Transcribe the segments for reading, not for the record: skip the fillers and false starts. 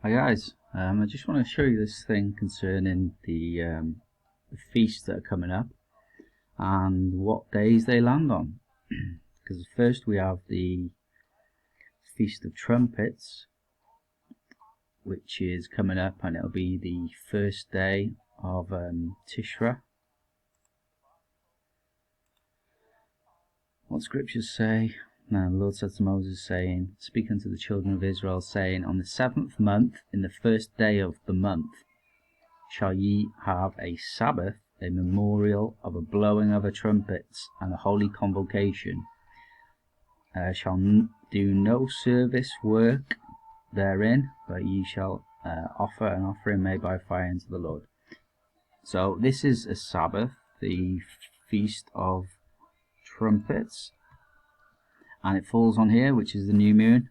Hi guys, I just want to show you this thing concerning the feasts that are coming up and what days they land on. Because first we have the Feast of Trumpets, which is coming up, and it'll be the first day of Tishra. What scriptures say? Now the Lord said to Moses, saying, Speak unto the children of Israel, saying, On the 7th month, in the first day of the month, shall ye have a Sabbath, a memorial of a blowing of a trumpets, and a holy convocation. Shall do no service work therein, but ye shall offer an offering made by fire unto the Lord. So this is a Sabbath, the Feast of Trumpets, and it falls on here, which is the new moon,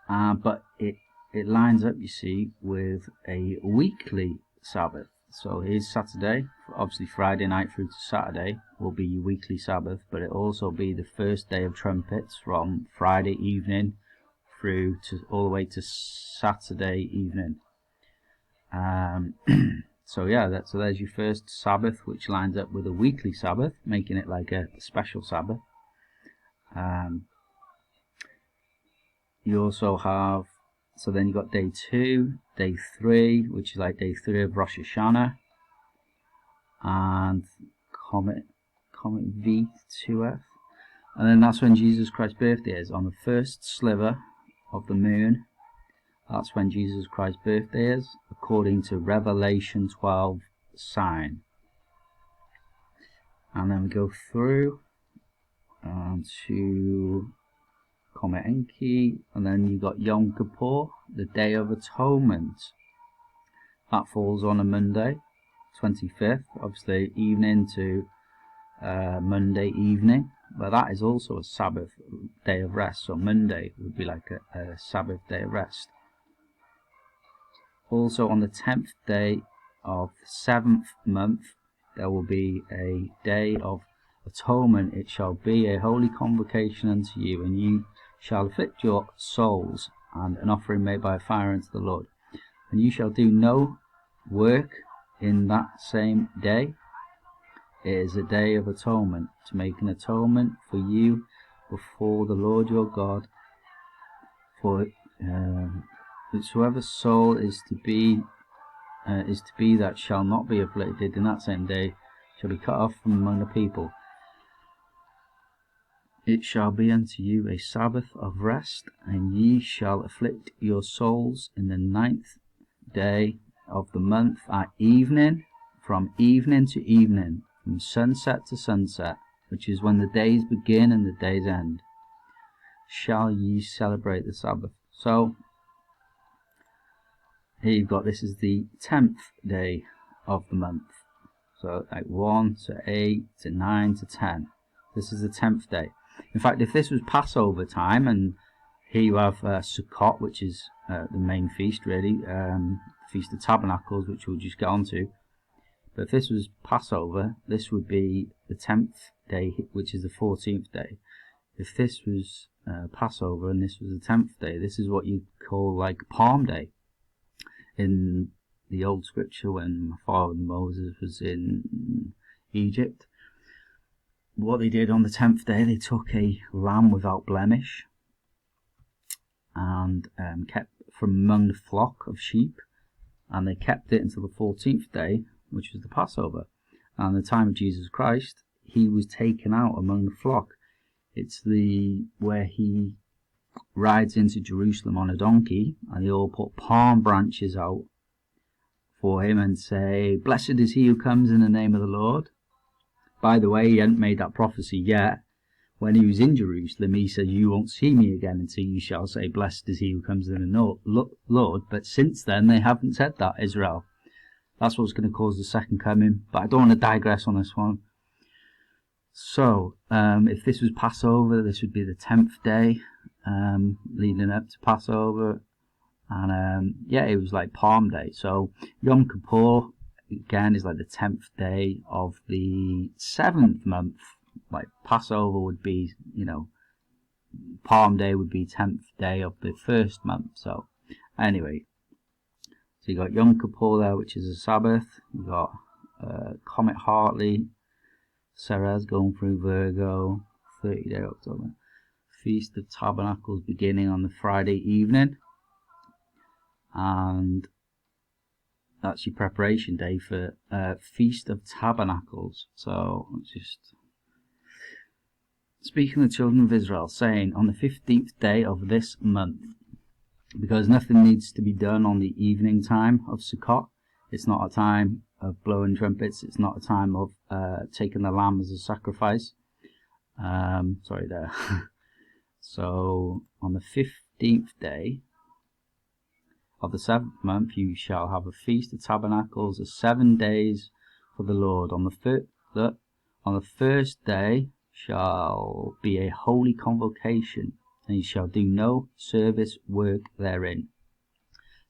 but it lines up, you see, with a weekly Sabbath. So here's Saturday, obviously Friday night through to Saturday will be your weekly Sabbath, but it'll also be the first day of trumpets from Friday evening through to all the way to Saturday evening. So yeah, so there's your first Sabbath, which lines up with a weekly Sabbath, making it like a special Sabbath. You also have, so then you got day 2, day 3, which is like day 3 of Rosh Hashanah, and Comet V2F, and then that's when Jesus Christ's birthday is, on the first sliver of the moon. That's when Jesus Christ's birthday is, according to Revelation 12 sign. And then we go through to Comet Enki, and then you got Yom Kippur, the Day of Atonement. That falls on a Monday, 25th, obviously evening to Monday evening, but that is also a Sabbath day of rest, so Monday would be like a Sabbath day of rest. Also on the 10th day of the 7th month, there will be a day of atonement. It shall be a holy convocation unto you, and you shall afflict your souls, and an offering made by fire unto the Lord. And you shall do no work in that same day. It is a day of atonement, to make an atonement for you before the Lord your God. For whosoever soul is to be that shall not be afflicted in that same day shall be cut off from among the people. It shall be unto you a Sabbath of rest, and ye shall afflict your souls in the 9th day of the month at evening, from evening to evening, from sunset to sunset, which is when the days begin and the days end, shall ye celebrate the Sabbath. So here you've got, this is the 10th day of the month. So like 1 to 8 to 9 to 10. This is the 10th day. In fact, if this was Passover time, and here you have Sukkot, which is the main feast really, Feast of Tabernacles, which we'll just get onto. But if this was Passover, this would be the 10th day, which is the 14th day. If this was Passover and this was the 10th day, this is what you call like Palm Day. In the old scripture, when my father Moses was in Egypt, what they did on the 10th day, they took a lamb without blemish and kept from among the flock of sheep, and they kept it until the 14th day, which was the Passover. And the time of Jesus Christ, he was taken out among the flock. It's where he rides into Jerusalem on a donkey, and they all put palm branches out for him and say, Blessed is he who comes in the name of the Lord. By the way, he hadn't made that prophecy yet. When he was in Jerusalem, he said, You won't see me again until you shall say, Blessed is he who comes in the Lord. But since then, they haven't said that, Israel. That's what's going to cause the second coming. But I don't want to digress on this one. So, if this was Passover, this would be the 10th day, leading up to Passover. And yeah, it was like Palm Day. So Yom Kippur, again, is like the 10th day of the 7th month. Like Passover would be, Palm Day would be 10th day of the 1st month. So Anyway, so you got Yom Kippur there, which is a Sabbath. You got Comet Hartley, Ceres going through Virgo, 30-day October. Feast of Tabernacles beginning on the Friday evening, and that's your preparation day for Feast of Tabernacles. So let's just speaking to the children of Israel, saying, on the 15th day of this month, because nothing needs to be done on the evening time of Sukkot. It's not a time of blowing trumpets. It's not a time of taking the lamb as a sacrifice. Sorry there. So on the 15th day of the 7th month, you shall have a Feast of Tabernacles of 7 days for the Lord. On the first day shall be a holy convocation, and you shall do no service work therein.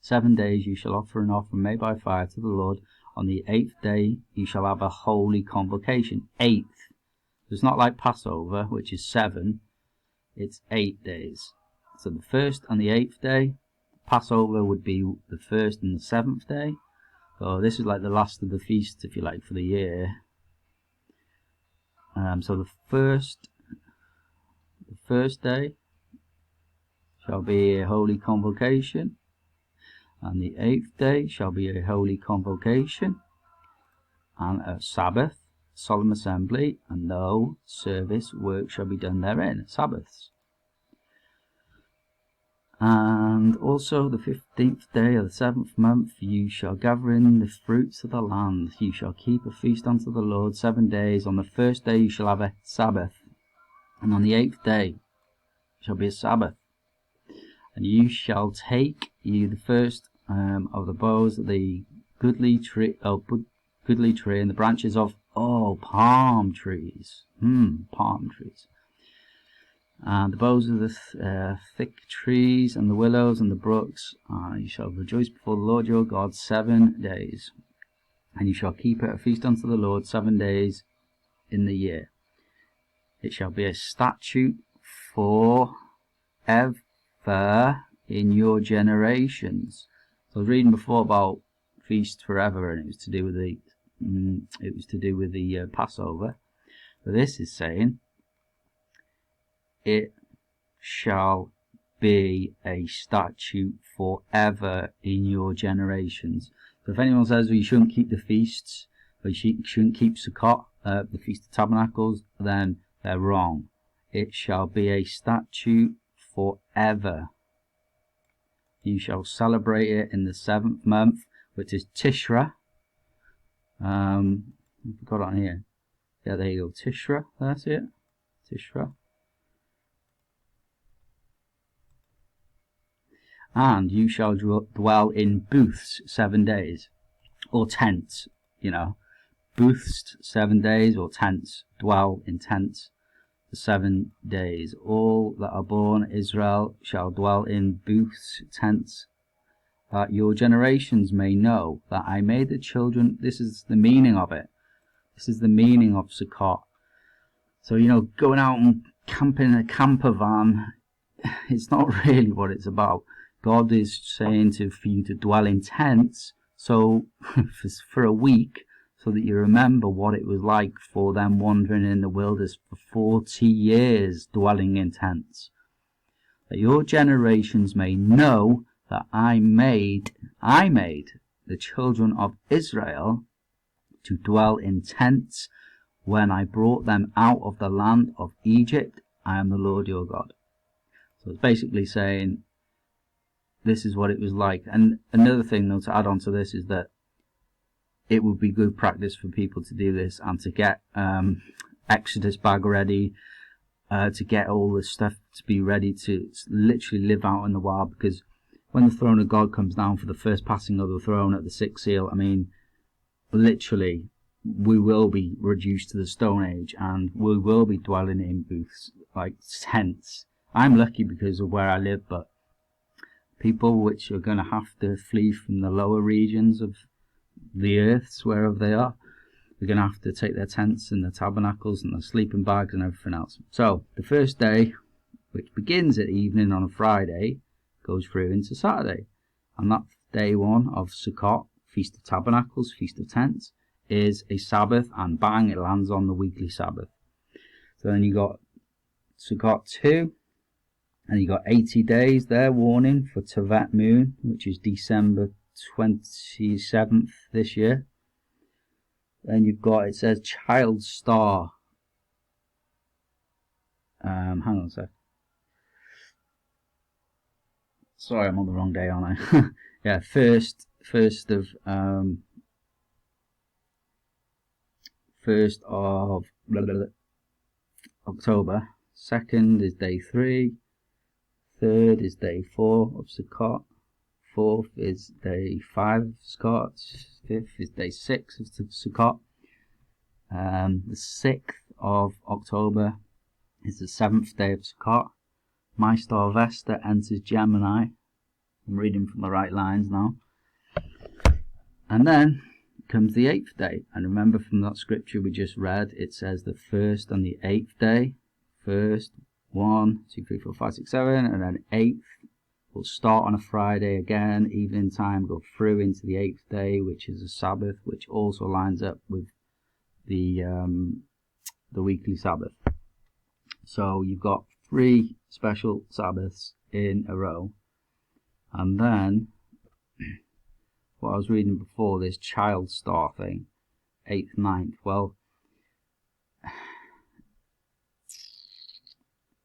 7 days you shall offer an offering made by fire to the Lord. On the 8th day you shall have a holy convocation. 8th. It's not like Passover, which is 7. It's 8 days. So the 1st and the 8th day. Passover would be the 1st and the 7th day. So this is like the last of the feasts, if you like, for the year. So the first day shall be a holy convocation, and the 8th day shall be a holy convocation, and a Sabbath, solemn assembly, and no service work shall be done therein. Sabbaths. And also the 15th day of the 7th month you shall gather in the fruits of the land. You shall keep a feast unto the Lord 7 days. On the first day you shall have a Sabbath, and on the 8th day shall be a Sabbath. And you shall take you the first of the boughs of the goodly tree, and the branches of palm trees. Palm trees. And the boughs of the thick trees, and the willows, and the brooks. You shall rejoice before the Lord your God 7 days. And you shall keep it a feast unto the Lord 7 days in the year. It shall be a statute for ever in your generations. So I was reading before about feast forever, and it was to do with the Passover. But this is saying, it shall be a statute forever in your generations. So if anyone says, well, you shouldn't keep the feasts, or you shouldn't keep Sukkot, the Feast of Tabernacles, then they're wrong. It shall be a statute forever. You shall celebrate it in the 7th month, which is Tishra. I've got it on here. Yeah, there you go. Tishra, that's it. Tishra. And you shall dwell in booths 7 days, or tents, booths 7 days, or tents, dwell in tents for 7 days. All that are born Israel shall dwell in booths, tents, that your generations may know that I made the children. This is the meaning of it. This is the meaning of Sukkot. So, going out and camping in a camper van, it's not really what it's about. God is saying for you to dwell in tents, so for a week, so that you remember what it was like for them wandering in the wilderness for 40 years, dwelling in tents. That your generations may know that I made the children of Israel to dwell in tents when I brought them out of the land of Egypt. I am the Lord your God. So it's basically saying, this is what it was like. And another thing, though, to add on to this is that it would be good practice for people to do this and to get Exodus bag ready, to get all the stuff to be ready to literally live out in the wild. Because when the throne of God comes down for the first passing of the throne at the 6th seal, literally, we will be reduced to the Stone Age, and we will be dwelling in booths, like tents. I'm lucky because of where I live, but people which are going to have to flee from the lower regions of the earths, wherever they are, they're going to have to take their tents and their tabernacles and their sleeping bags and everything else. So the first day, which begins at evening on a Friday, goes through into Saturday. And that day one of Sukkot, Feast of Tabernacles, Feast of Tents, is a Sabbath, and bang, it lands on the weekly Sabbath. So then you got Sukkot 2, and you got 80 days there, warning, for Tevet moon, which is December 27th this year. Then you've got, it says child star. Hang on a sec. Sorry, I'm on the wrong day, aren't I? Yeah, first of October. Second is day 3. Third is day 4 of Sukkot. Fourth is day 5 of Sukkot. Fifth is day 6 of Sukkot. The 6th of October is the 7th day of Sukkot. My star Vesta enters Gemini. I'm reading from the right lines now. And then comes the 8th day. And remember from that scripture we just read, it says the 1st and the 8th day. First, 1, 2, 3, 4, 5, 6, 7, and then 8th will start on a Friday again, evening time, go through into the 8th day, which is a Sabbath, which also lines up with the weekly Sabbath. So you've got 3 special Sabbaths in a row. And then, what I was reading before, this child star thing, 8th, 9th, well,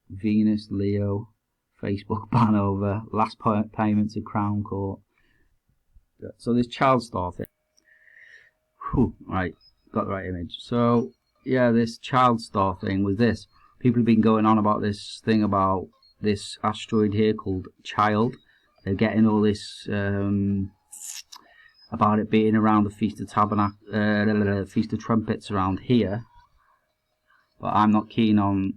Venus, Leo, Facebook ban over, last payment to Crown Court. So this child star thing. Whew, right, got the right image. So, yeah, this child star thing was this. People have been going on about this thing about this asteroid here called Child. They're getting all this about it being around the Feast of Feast of Trumpets around here. But I'm not keen on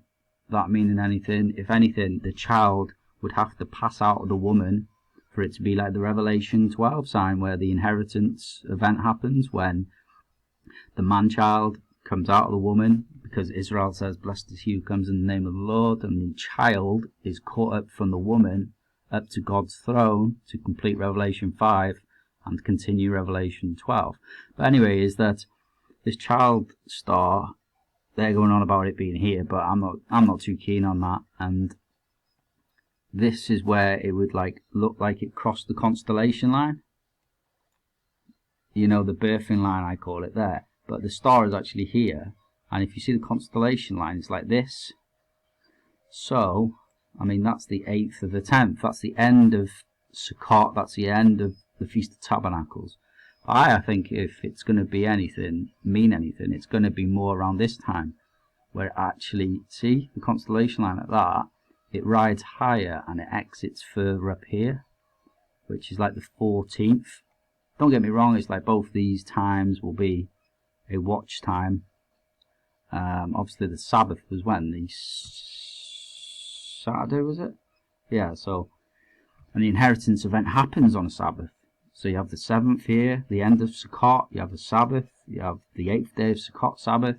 that meaning anything. If anything, the child would have to pass out of the woman for it to be like the Revelation 12 sign, where the inheritance event happens when the man-child comes out of the woman, because Israel says, blessed is he who comes in the name of the Lord, and the child is caught up from the woman up to God's throne to complete Revelation 5 and continue Revelation 12. But anyway, is that this child star, they're going on about it being here, but I'm not too keen on that. And this is where it would look like it crossed the constellation line. You know, the birthing line, I call it there. But the star is actually here. And if you see the constellation line, it's like this. So, I mean, that's the 8th of the 10th. That's the end of Sukkot. That's the end of the Feast of Tabernacles. I think if it's going to be anything, mean anything, it's going to be more around this time, where it actually, see the constellation line like that, it rides higher and it exits further up here, which is like the 14th. Don't get me wrong, it's like both these times will be a watch time. Obviously the Sabbath was when? The Saturday, was it? Yeah, so, and the inheritance event happens on a Sabbath. So you have the 7th here, the end of Sukkot, you have the Sabbath, you have the 8th day of Sukkot Sabbath.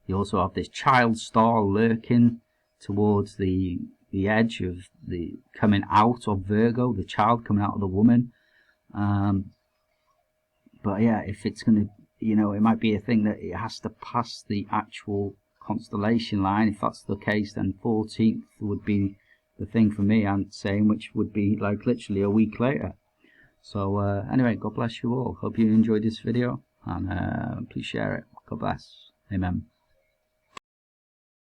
You also have this child star lurking towards the edge of the coming out of Virgo, the child coming out of the woman. But yeah, if it's going to, you know, it might be a thing that it has to pass the actual constellation line. If that's the case, then 14th would be the thing for me, I'm saying, which would be like literally a week later. So anyway, God bless you all. Hope you enjoyed this video, and please share it. God bless. Amen.